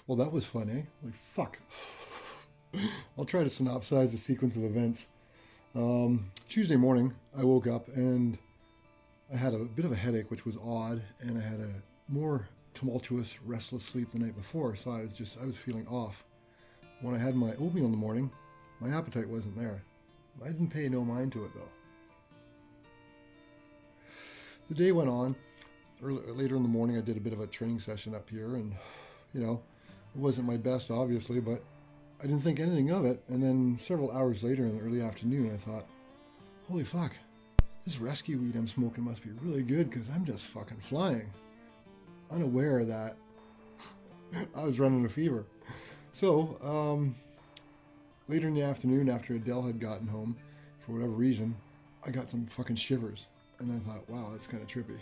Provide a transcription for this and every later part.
Well, that was fun, eh? Like, fuck. I'll try to synopsize the sequence of events. Tuesday morning, I woke up and I had a bit of a headache, which was odd, and I had a more tumultuous, restless sleep the night before, so I was feeling off. When I had my oatmeal in the morning, my appetite wasn't there. I didn't pay no mind to it, though. The day went on. Later in the morning, I did a bit of a training session up here, and, it wasn't my best, obviously, but I didn't think anything of it. And then several hours later in the early afternoon, I thought, holy fuck, this rescue weed I'm smoking must be really good because I'm just fucking flying. Unaware that I was running a fever. So, later in the afternoon, after Adele had gotten home, for whatever reason, I got some fucking shivers. And I thought, wow, that's kind of trippy.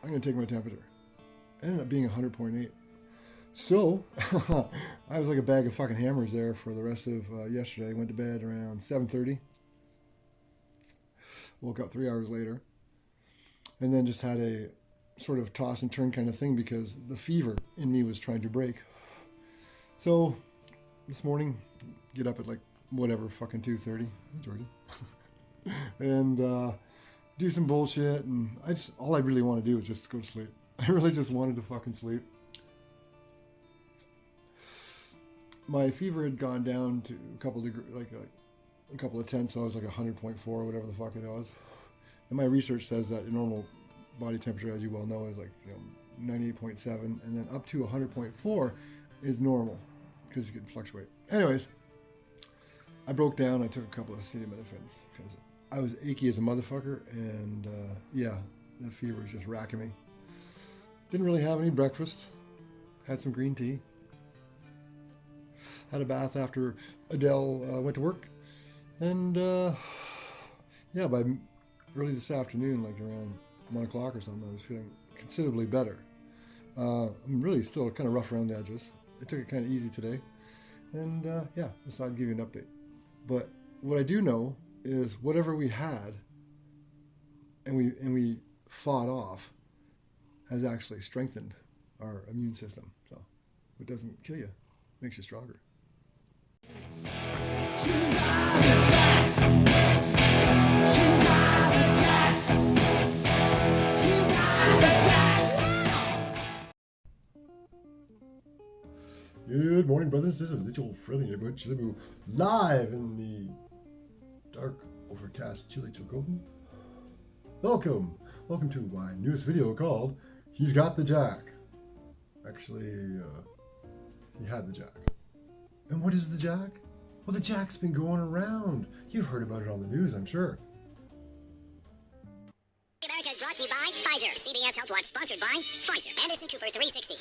I'm going to take my temperature. It ended up being 100.8. So, I was like a bag of fucking hammers there for the rest of yesterday. I went to bed around 7:30. Woke up 3 hours later. And then just had a sort of toss and turn kind of thing because the fever in me was trying to break. So, this morning, get up at like whatever, fucking 2:30. Georgie. And do some bullshit. And all I really want to do is just go to sleep. I really just wanted to fucking sleep. My fever had gone down to a couple degrees, like a couple of tenths, so I was like 100.4 or whatever the fuck it was. And my research says that your normal body temperature, as you well know, is like 98.7, and then up to 100.4 is normal because you can fluctuate. Anyways, I broke down. I took a couple of acetaminophen because I was achy as a motherfucker, and that fever was just racking me. Didn't really have any breakfast. Had some green tea. Had a bath after Adele went to work. And, by early this afternoon, like around 1 o'clock or something, I was feeling considerably better. I'm really still kind of rough around the edges. I took it kind of easy today. And, just thought I'd give you an update. But what I do know is whatever we had and we fought off has actually strengthened our immune system. So it doesn't kill you. It makes you stronger. She's not a jack. She's not a jack. She's not a jack. Good morning, brothers. This is your friendly neighborhood Chilibu, live in the dark, overcast Chile Chilcotin. Welcome to my newest video called "He's Got the Jack." Actually, he had the jack. And what is the jack? Well, the jack's been going around. You've heard about it on the news, I'm sure. America is brought to you by Pfizer. CBS Health Watch sponsored by Pfizer. Anderson Cooper 360.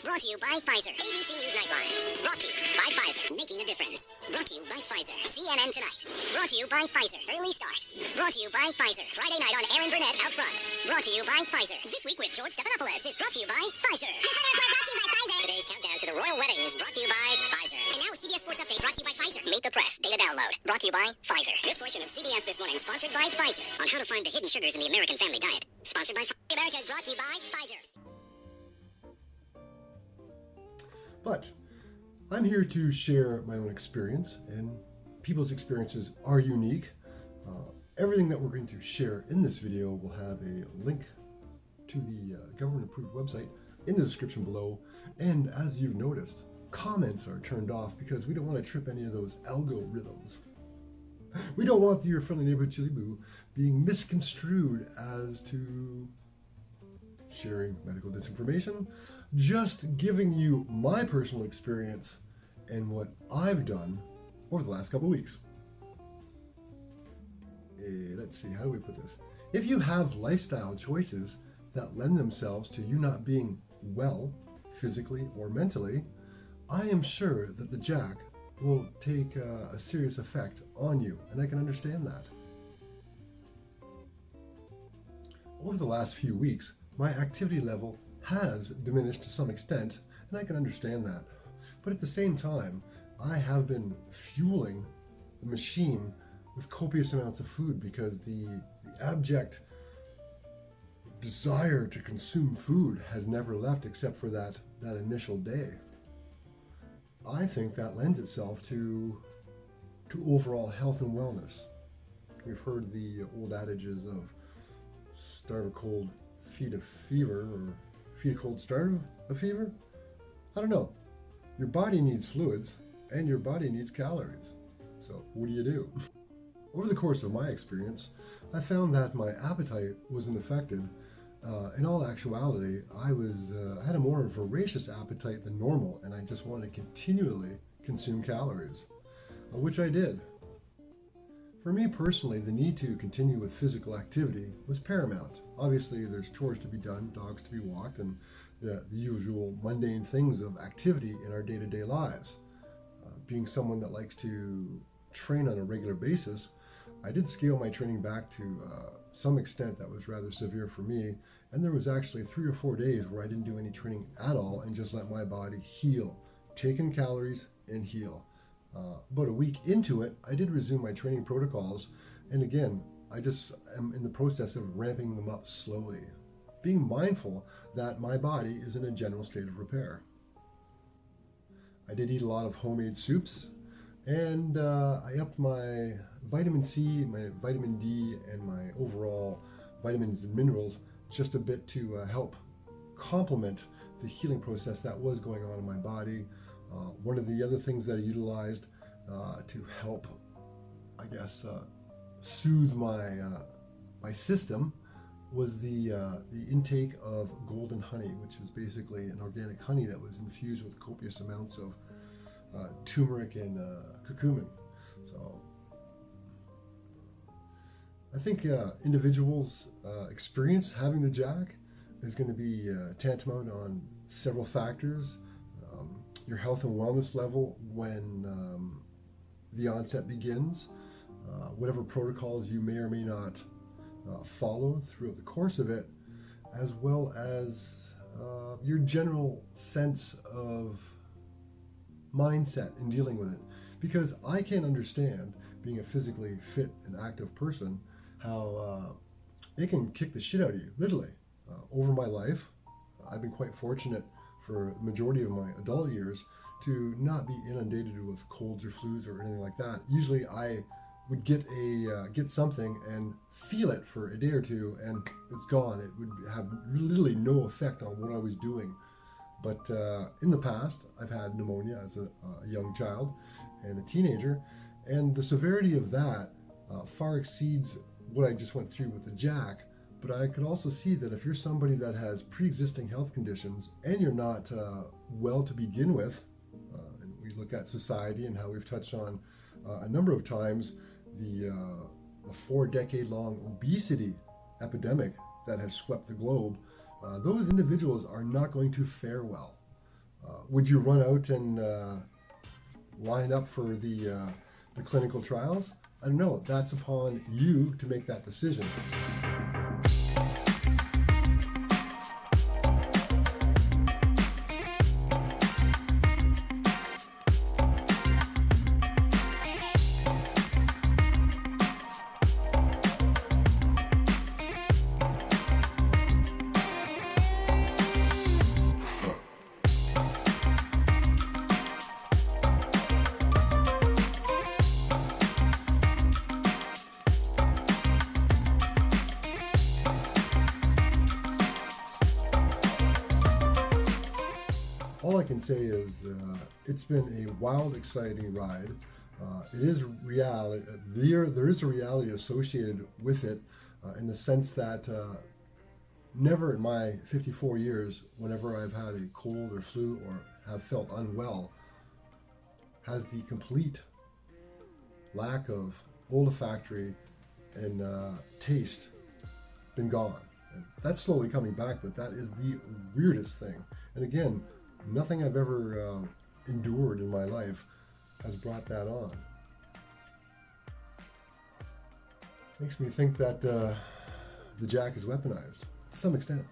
Brought to you by Pfizer. ABC News Nightline. Brought to you by Pfizer. Making a difference. Brought to you by Pfizer. CNN Tonight. Brought to you by Pfizer. Early Start. Brought to you by Pfizer. Friday night on Aaron Burnett Out Front. Brought to you by Pfizer. This week with George Stephanopoulos is brought to you by Pfizer. This weather report brought to you by Pfizer. Today's countdown to the royal wedding is brought to you by Pfizer. And now a CBS Sports Update brought to you by Pfizer. Meet the Press. Data download. Brought to you by Pfizer. This portion of CBS This Morning sponsored by Pfizer. On how to find the hidden sugars in the American family diet. Sponsored by Pfizer. America is brought to you by Pfizer. But I'm here to share my own experience, and people's experiences are unique. Everything that we're going to share in this video will have a link to the government-approved website in the description below. And as you've noticed, comments are turned off because we don't want to trip any of those algorithms. We don't want your friendly neighborhood Chili Boo being misconstrued as to sharing medical disinformation, just giving you my personal experience and what I've done over the last couple of weeks. Let's see, how do we put this? If you have lifestyle choices that lend themselves to you not being well, physically or mentally, I am sure that the jack will take a serious effect on you, and I can understand that. Over the last few weeks, my activity level has diminished to some extent, and I can understand that. But at the same time, I have been fueling the machine with copious amounts of food because the abject desire to consume food has never left except for that initial day. I think that lends itself to overall health and wellness. We've heard the old adages of starve a cold, feed a fever, or feed a cold, starve a fever. I don't know. Your body needs fluids and your body needs calories. So what do? Over the course of my experience, I found that my appetite wasn't affected. In all actuality, I had a more voracious appetite than normal, and I just wanted to continually consume calories, which I did. For me personally, the need to continue with physical activity was paramount. Obviously, there's chores to be done, dogs to be walked, and the usual mundane things of activity in our day-to-day lives. Being someone that likes to train on a regular basis, I did scale my training back to some extent that was rather severe for me, and there was actually 3 or 4 days where I didn't do any training at all and just let my body heal, take in calories and heal. About a week into it, I did resume my training protocols, and again, I just am in the process of ramping them up slowly, being mindful that my body is in a general state of repair. I did eat a lot of homemade soups, and I upped my vitamin C, my vitamin D, and my overall vitamins and minerals just a bit to help complement the healing process that was going on in my body. One of the other things that I utilized to help, soothe my system was the intake of golden honey, which is basically an organic honey that was infused with copious amounts of turmeric and curcumin. So I think individuals' experience having the JAK is going to be tantamount on several factors. Your health and wellness level when the onset begins, whatever protocols you may or may not follow throughout the course of it, as well as your general sense of mindset in dealing with it. Because I can't understand, being a physically fit and active person, how it can kick the shit out of you, literally. Over my life, I've been quite fortunate for the majority of my adult years to not be inundated with colds or flus or anything like that. Usually I would get something and feel it for a day or two and it's gone. It would have literally no effect on what I was doing. But in the past, I've had pneumonia as a young child and a teenager, and the severity of that far exceeds what I just went through with the JAK. But I could also see that if you're somebody that has pre-existing health conditions and you're not well to begin with, and we look at society and how we've touched on a number of times the 4-decade-long obesity epidemic that has swept the globe, those individuals are not going to fare well. Would you run out and line up for the clinical trials? I don't know. That's upon you to make that decision. All I can say is it's been a wild, exciting ride. It is reality. There is a reality associated with it in the sense that never in my 54 years, whenever I've had a cold or flu or have felt unwell, has the complete lack of olfactory and taste been gone. And that's slowly coming back, but that is the weirdest thing. And again, nothing I've ever endured in my life has brought that on. Makes me think that the JAK is weaponized to some extent.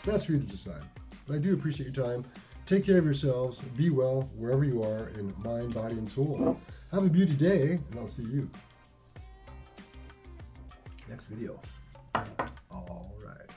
That's for you to decide. But I do appreciate your time. Take care of yourselves. Be well wherever you are in mind, body, and soul. Have a beauty day, and I'll see you next video. All right.